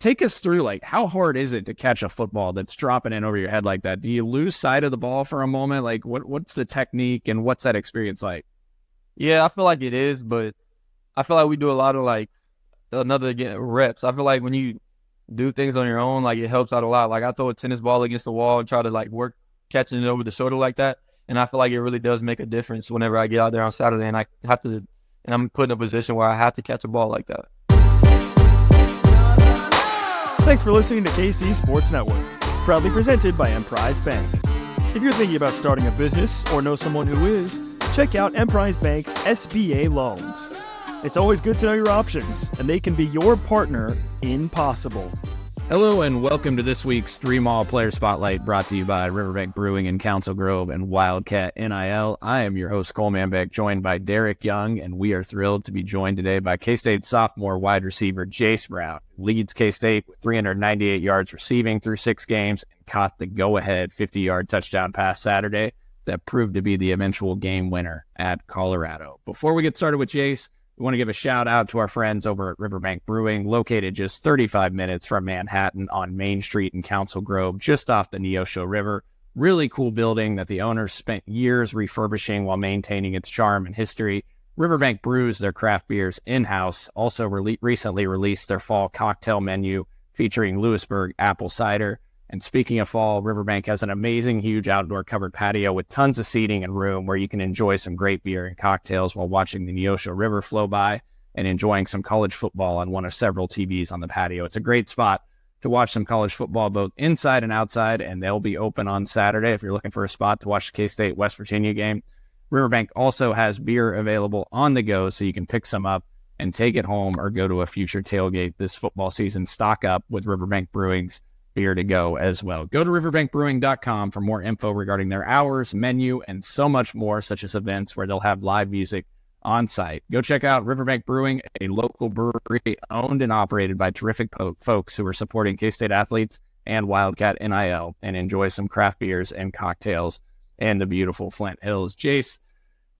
take us through, like, how hard is it to catch a football that's dropping in over your head like that? Do you lose sight of the ball for a moment? Like, what's the technique and what's that experience like? Yeah, I feel like it is, but I feel like we do a lot of reps. I feel like when you do things on your own, like it helps out a lot. Like I throw a tennis ball against the wall and try to like work catching it over the shoulder like that. And I feel like it really does make a difference whenever I get out there on Saturday and I'm put in a position where I have to catch a ball like that. Thanks for listening to KC Sports Network, proudly presented by Emprise Bank. If you're thinking about starting a business or know someone who is, check out Emprise Bank's SBA loans. It's always good to know your options, and they can be your partner in possible. Hello and welcome to this week's 3-Mall Player Spotlight, brought to you by Riverbank Brewing in Council Grove and Wildcat NIL. I am your host, Cole Manbeck, joined by Derek Young, and we are thrilled to be joined today by K-State sophomore wide receiver Jayce Brown, who leads K-State with 398 yards receiving through 6 games and caught the go-ahead 50-yard touchdown pass Saturday that proved to be the eventual game winner at Colorado. Before we get started with Jayce, we want to give a shout out to our friends over at Riverbank Brewing, located just 35 minutes from Manhattan on Main Street in Council Grove, just off the Neosho River. Really cool building that the owners spent years refurbishing while maintaining its charm and history. Riverbank brews their craft beers in-house, also recently released their fall cocktail menu featuring Lewisburg apple cider. And speaking of fall, Riverbank has an amazing, huge outdoor covered patio with tons of seating and room where you can enjoy some great beer and cocktails while watching the Neosho River flow by and enjoying some college football on one of several TVs on the patio. It's a great spot to watch some college football both inside and outside, and they'll be open on Saturday if you're looking for a spot to watch the K-State West Virginia game. Riverbank also has beer available on the go, so you can pick some up and take it home or go to a future tailgate this football season. Stock up with Riverbank Brewing's beer to go as well. Go to riverbankbrewing.com for more info regarding their hours, menu, and so much more, such as events where they'll have live music on site. Go check out Riverbank Brewing, a local brewery owned and operated by terrific folks who are supporting K-State athletes and Wildcat NIL, and enjoy some craft beers and cocktails in the beautiful Flint Hills. Jayce,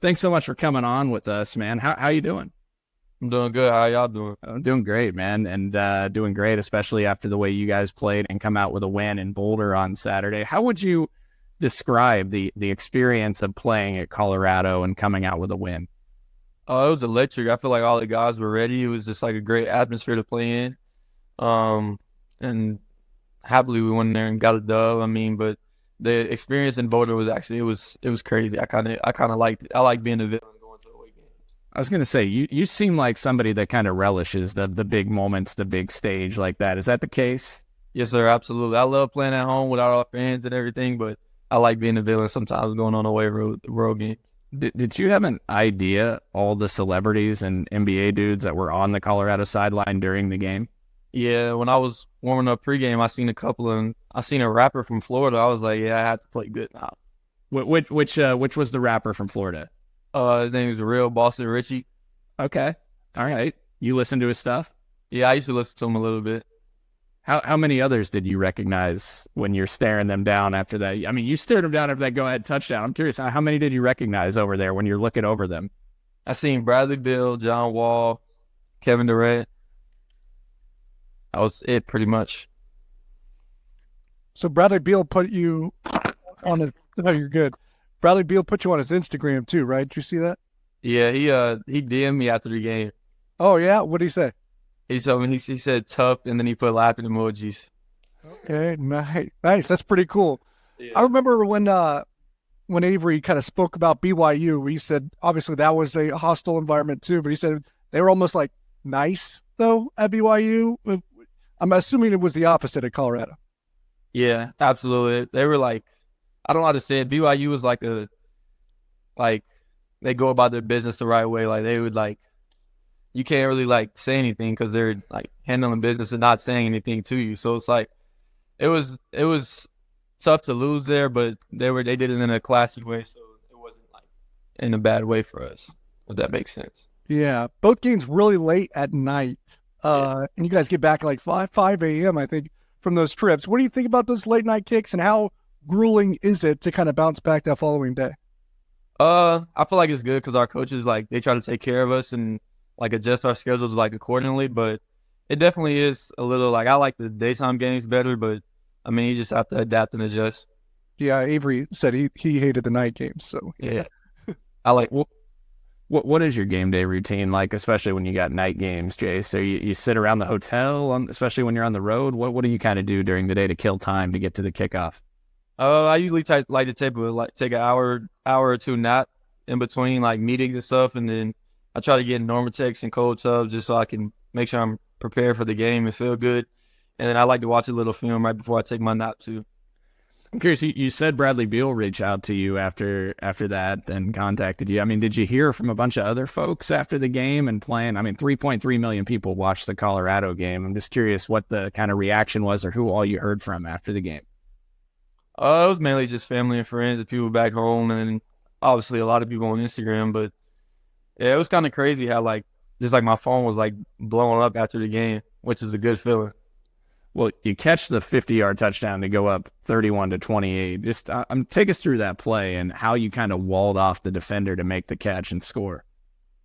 thanks so much for coming on with us, man. How you doing? I'm doing good. How y'all doing? I'm doing great, man, and doing great, especially after the way you guys played and come out with a win in Boulder on Saturday. How would you describe the experience of playing at Colorado and coming out with a win? Oh, it was electric. I feel like all the guys were ready. It was just like a great atmosphere to play in. And happily we went there and got a dub. I mean, but the experience in Boulder was actually it was crazy. I kind of liked it. I like being a villain going to away games. I was going to say, you seem like somebody that kind of relishes the big moments, the big stage like that. Is that the case? Yes, sir. Absolutely. I love playing at home without our fans and everything, but I like being a villain sometimes going on away road games. Did you have an idea all the celebrities and NBA dudes that were on the Colorado sideline during the game? Yeah, when I was warming up pregame, I seen a couple, and I seen a rapper from Florida. I was like, yeah, I have to play good now. Which was the rapper from Florida? His name is Real Boston Richie. Okay, all right. You listen to his stuff? Yeah, I used to listen to him a little bit. How many others did you recognize when you're staring them down after that? I mean, you stared them down after that go-ahead touchdown. I'm curious, how many did you recognize over there when you're looking over them? I seen Bradley Beal, John Wall, Kevin Durant. That was it, pretty much. So Bradley Beal put you on it. No, you're good. Bradley Beal put you on his Instagram too, right? Did you see that? Yeah, he DM'd me after the game. Oh yeah, what did he say? He told me he said tough, and then he put laughing emojis. Okay, nice. That's pretty cool. Yeah. I remember when Avery kind of spoke about BYU, he said obviously that was a hostile environment too, but he said they were almost like nice though at BYU. I'm assuming it was the opposite at Colorado. Yeah, absolutely. They were like, I don't know how to say it. BYU was like they go about their business the right way. Like they would like, you can't really like say anything because they're like handling business and not saying anything to you. So it's like, it was tough to lose there, but they did it in a classy way. So it wasn't like in a bad way for us, if that makes sense. Yeah. Both games really late at night. And you guys get back at like 5 a.m., I think, from those trips. What do you think about those late night kicks, and how grueling is it to kind of bounce back that following day? I feel like it's good because our coaches, like, they try to take care of us and like adjust our schedules like accordingly, but It definitely is a little like I like the daytime games better, but I mean you just have to adapt and adjust. Yeah, Avery said he hated the night games. So Yeah, I like. What is your game day routine like, especially when you got night games, Jay? So you sit around the hotel, especially when you're on the road. What do you kind of do during the day to kill time to get to the kickoff? I usually like to take an hour or two nap in between like meetings and stuff, and then I try to get Normatex and cold tubs just so I can make sure I'm prepared for the game and feel good. And then I like to watch a little film right before I take my nap too. I'm curious. You said Bradley Beal reached out to you after that and contacted you. I mean, did you hear from a bunch of other folks after the game and playing? I mean, 3.3 million people watched the Colorado game. I'm just curious what the kind of reaction was or who all you heard from after the game. It was mainly just family and friends and people back home, and obviously a lot of people on Instagram. But yeah, it was kind of crazy how just like my phone was like blowing up after the game, which is a good feeling. Well, you catch the 50-yard touchdown to go up 31-28. Just take us through that play and how you kind of walled off the defender to make the catch and score.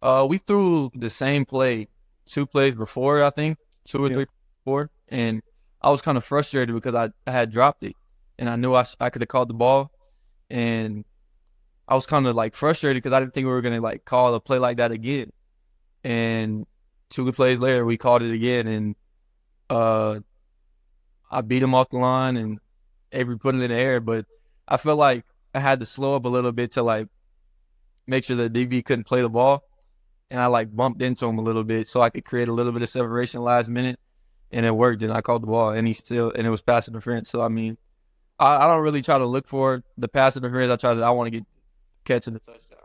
We threw the same play 2 plays before, I think, 2 or 3 before, and I was kind of frustrated because I had dropped it, and I knew I could have called the ball, and I was kind of like frustrated because I didn't think we were gonna like call a play like that again. And 2 plays later, we called it again, and I beat him off the line and Avery put it in the air, but I felt like I had to slow up a little bit to like make sure the DB couldn't play the ball. And I like bumped into him a little bit so I could create a little bit of separation last minute, and it worked. And I called the ball, and it was pass interference. So I mean, I don't really try to look for the pass interference. I want to get catching the touchdown.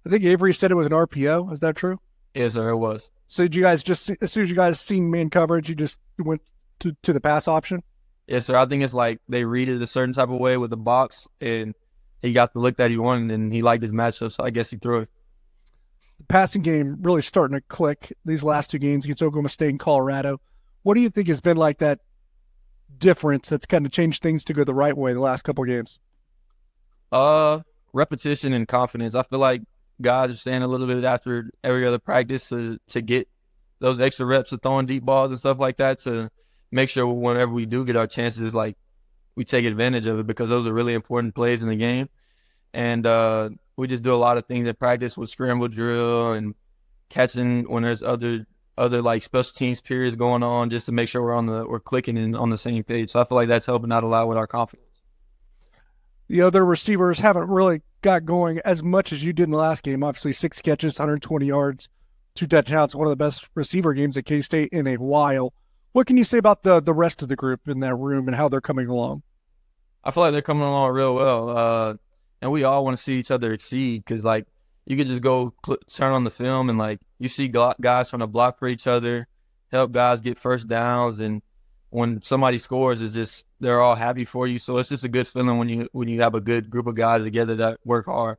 I think Avery said it was an RPO. Is that true? Yes, sir, it was. So did you guys just, as soon as you guys seen man coverage, you just went to the pass option? Yes, sir. I think it's like they read it a certain type of way with the box, and he got the look that he wanted, and he liked his matchup, so I guess he threw it. The passing game really starting to click these last 2 games against Oklahoma State and Colorado. What do you think has been like that difference that's kind of changed things to go the right way the last couple of games? Repetition and confidence. I feel like guys are staying a little bit after every other practice to get those extra reps of throwing deep balls and stuff like that to make sure whenever we do get our chances, like we take advantage of it because those are really important plays in the game. And we just do a lot of things in practice with scramble drill and catching when there's other like special teams periods going on just to make sure we're clicking and on the same page. So I feel like that's helping out a lot with our confidence. The other receivers haven't really got going as much as you did in the last game. Obviously, 6 catches, 120 yards, 2 touchdowns, one of the best receiver games at K-State in a while. What can you say about the rest of the group in that room and how they're coming along? I feel like they're coming along real well. And we all want to see each other exceed because, like, you could just go turn on the film and, like, you see guys trying to block for each other, help guys get first downs, and when somebody scores, it's just they're all happy for you. So it's just a good feeling when you have a good group of guys together that work hard.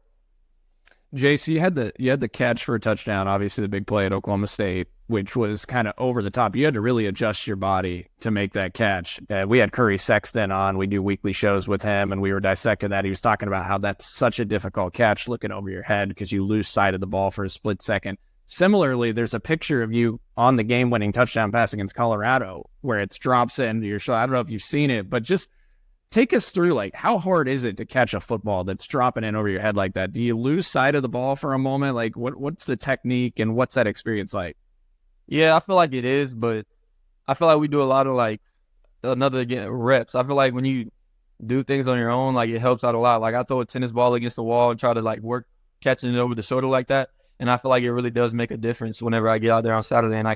Jayce, you had the catch for a touchdown, obviously the big play at Oklahoma State, which was kind of over the top. You had to really adjust your body to make that catch. We had Curry Sexton on. We do weekly shows with him, and we were dissecting that. He was talking about how that's such a difficult catch looking over your head because you lose sight of the ball for a split second. Similarly, there's a picture of you on the game-winning touchdown pass against Colorado where it drops into your shot. I don't know if you've seen it, but just take us through, like, how hard is it to catch a football that's dropping in over your head like that? Do you lose sight of the ball for a moment? Like, what's the technique and what's that experience like? Yeah, I feel like it is, but I feel like we do a lot of, like, reps. I feel like when you do things on your own, like, it helps out a lot. Like, I throw a tennis ball against the wall and try to, like, work catching it over the shoulder like that. And I feel like it really does make a difference whenever I get out there on Saturday and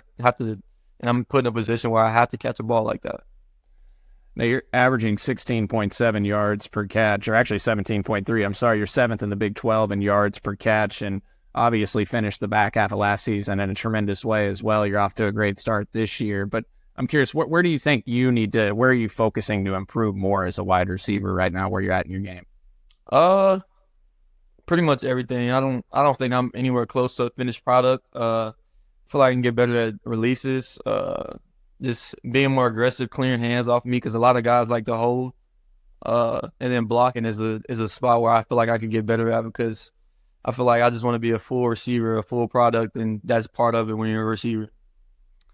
I'm put in a position where I have to catch a ball like that. Now, you're averaging 16.7 yards per catch, or actually 17.3. I'm sorry, you're 7th in the Big 12 in yards per catch, and obviously finished the back half of last season in a tremendous way as well. You're off to a great start this year. But I'm curious, where do you think where are you focusing to improve more as a wide receiver right now, where you're at in your game? Pretty much everything. I don't think I'm anywhere close to a finished product. I feel like I can get better at releases. Just being more aggressive, clearing hands off me because a lot of guys like to hold. And then blocking is a spot where I feel like I can get better at because I feel like I just want to be a full receiver, a full product, and that's part of it when you're a receiver.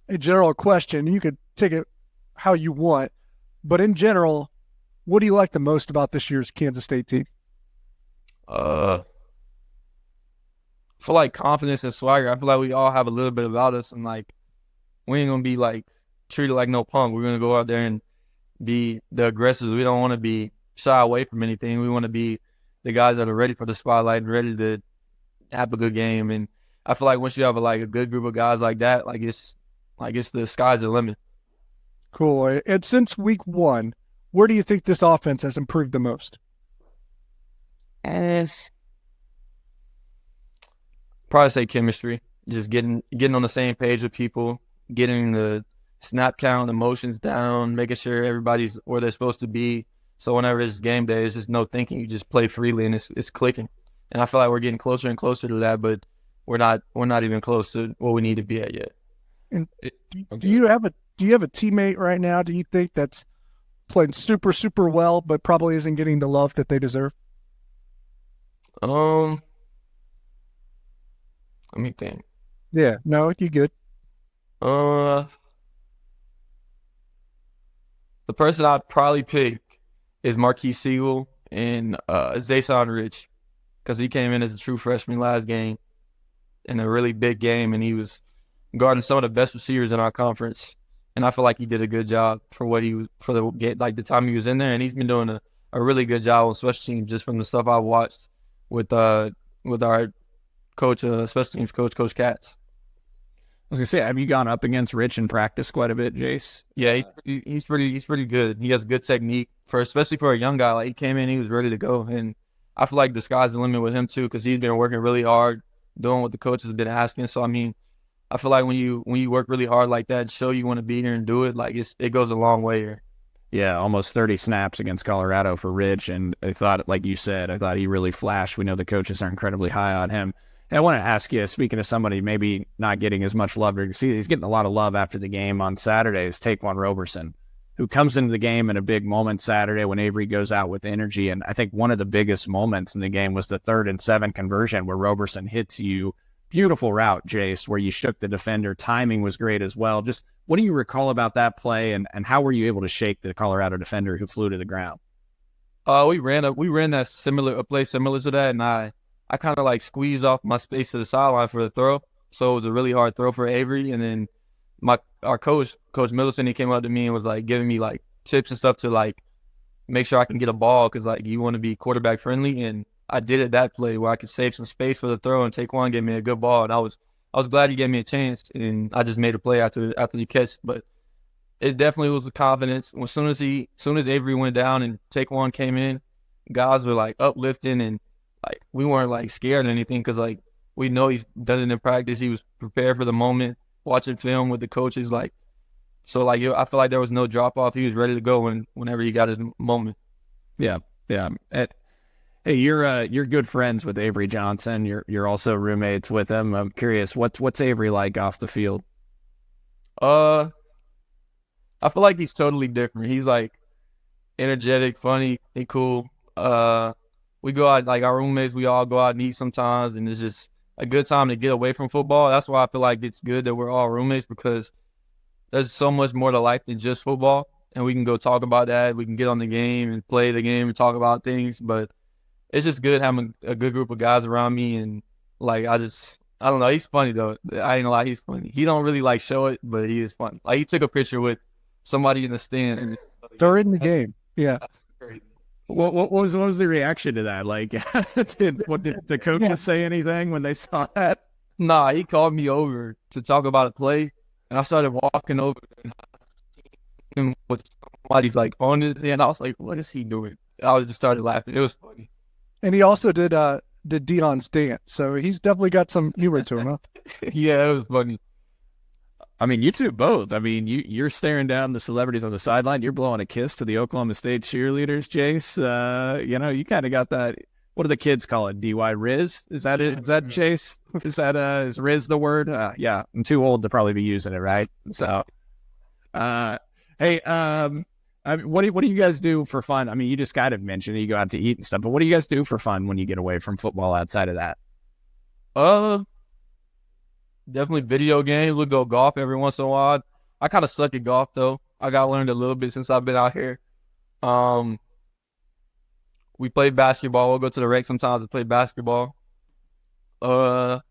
a general question. You could take it how you want, but in general, what do you like the most about this year's Kansas State team? I feel like confidence and swagger. I feel like we all have a little bit about us, and like we ain't gonna be like treated like no punk. We're gonna go out there and be the aggressors. We don't want to be shy away from anything. We want to be the guys that are ready for the spotlight and ready to have a good game. And I feel like once you have a good group of guys like that, it's the sky's the limit. Cool. And since week 1, where do you think this offense has improved the most? And probably say chemistry. Just getting on the same page with people, getting the snap count, the motions down, making sure everybody's where they're supposed to be. So whenever it's game day, it's just no thinking. You just play freely and it's clicking. And I feel like we're getting closer and closer to that, but we're not even close to what we need to be at yet. And do you have a teammate right now, do you think, that's playing super, super well, but probably isn't getting the love that they deserve? Let me think. Yeah, no, you good. The person I'd probably pick is Marquise Siegel and Zason Rich, because he came in as a true freshman last game in a really big game, and he was guarding some of the best receivers in our conference. And I feel like he did a good job for the time he was in there, and he's been doing a really good job on special teams just from the stuff I've watched with our coach, special teams coach, Coach Katz. I was gonna say, have you gone up against Rich in practice quite a bit, Jayce? Yeah, he's pretty good. He has good technique especially for a young guy. Like, he came in, he was ready to go, and I feel like the sky's the limit with him too, because he's been working really hard, doing what the coach has been asking. So I mean, I feel like when you work really hard like that, show you want to be here and do it, like it goes a long way here. Yeah, almost 30 snaps against Colorado for Rich, and I thought, like you said, I thought he really flashed. We know the coaches are incredibly high on him. And I want to ask you, speaking of somebody maybe not getting as much love during the season, he's getting a lot of love after the game on Saturday, is Taquan Roberson, who comes into the game in a big moment Saturday when Avery goes out with energy. And I think one of the biggest moments in the game was the 3rd and 7 conversion where Roberson hits you. Beautiful route, Jayce, where you shook the defender. Timing was great as well. Just what do you recall about that play, and how were you able to shake the Colorado defender who flew to the ground? We ran a play similar to that, and I kind of like squeezed off my space to the sideline for the throw. So it was a really hard throw for Avery. And then our coach, Coach Middleton, he came up to me and was like giving me like tips and stuff to like make sure I can get a ball, because like you want to be quarterback friendly. And I did it that play where I could save some space for the throw, and Taquan gave me a good ball. And I was glad he gave me a chance, and I just made a play after the catch. But it definitely was with confidence. As soon as Avery went down and Taquan came in, guys were like uplifting, and like we weren't like scared or anything, because like we know he's done it in practice. He was prepared for the moment, watching film with the coaches. Like, so like I feel like there was no drop off. He was ready to go whenever he got his moment. Yeah. Hey, you're good friends with Avery Johnson. You're also roommates with him. I'm curious, what's Avery like off the field? I feel like he's totally different. He's like energetic, funny, he cool. We go out, like our roommates, we all go out and eat sometimes, and it's just a good time to get away from football. That's why I feel like it's good that we're all roommates, because there's so much more to life than just football, and we can go talk about that. We can get on the game and play the game and talk about things, but it's just good having a good group of guys around me. And like I don't know, he's funny though. I ain't gonna lie, he's funny. He don't really like show it, but he is funny. Like, he took a picture with somebody in the stand. And during the game, yeah. What was the reaction to that? Like, did the coaches say anything when they saw that? Nah, he called me over to talk about a play, and I started walking over and with somebody's like on his hand. I was like, "What is he doing?" I just started laughing. It was funny. And he also did Dion's dance, so he's definitely got some humor to him, huh? Yeah, it was funny. I mean, you two both. I mean, you're staring down the celebrities on the sideline. You're blowing a kiss to the Oklahoma State cheerleaders, Jayce. You kind of got that. What do the kids call it? DY Riz? Is that it? Is that Jayce? Is Riz the word? Yeah, I'm too old to probably be using it, right? So, hey, what do you guys do for fun? I mean, you just kind of mentioned it, you go out to eat and stuff, but what do you guys do for fun when you get away from football outside of that? Definitely video games. We'll go golf every once in a while. I kind of suck at golf though. I got learned a little bit since I've been out here. We play basketball. We'll go to the rec sometimes to play basketball. That's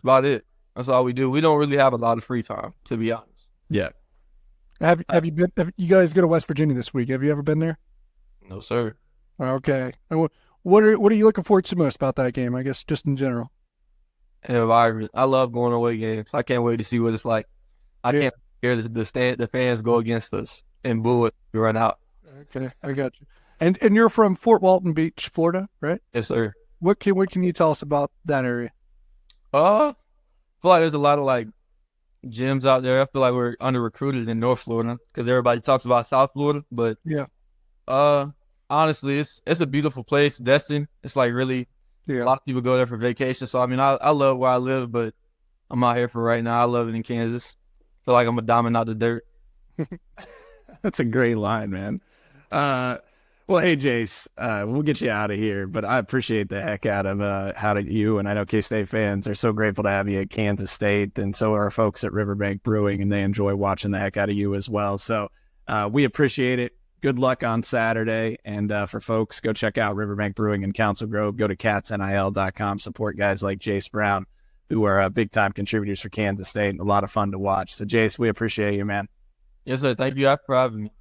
about it. That's all we do. We don't really have a lot of free time, to be honest. Yeah. Have you been? You guys go to West Virginia this week? Have you ever been there? No, sir. Okay. And what are you looking forward to most about that game? I guess just in general. Environment. I love going away games. I can't wait to see what it's like. I can't hear the fans go against us and boo it. We run out. Okay, I got you. And you're from Fort Walton Beach, Florida, right? Yes, sir. What can you tell us about that area? I feel like there's a lot of like gyms out there. I feel like we're under recruited in North Florida because everybody talks about South Florida. But yeah, honestly, it's a beautiful place. Destin. It's like really a lot of people go there for vacation. So I mean, I love where I live, but I'm out here for right now. I love it in Kansas. Feel like I'm a diamond out the dirt. That's a great line, man. Well, hey, Jayce, we'll get you out of here, but I appreciate the heck out of you, and I know K-State fans are so grateful to have you at Kansas State, and so are our folks at Riverbank Brewing, and they enjoy watching the heck out of you as well. So we appreciate it. Good luck on Saturday, and for folks, go check out Riverbank Brewing in Council Grove. Go to catsnil.com. Support guys like Jayce Brown, who are big-time contributors for Kansas State, and a lot of fun to watch. So, Jayce, we appreciate you, man. Yes, sir. Thank you for having me.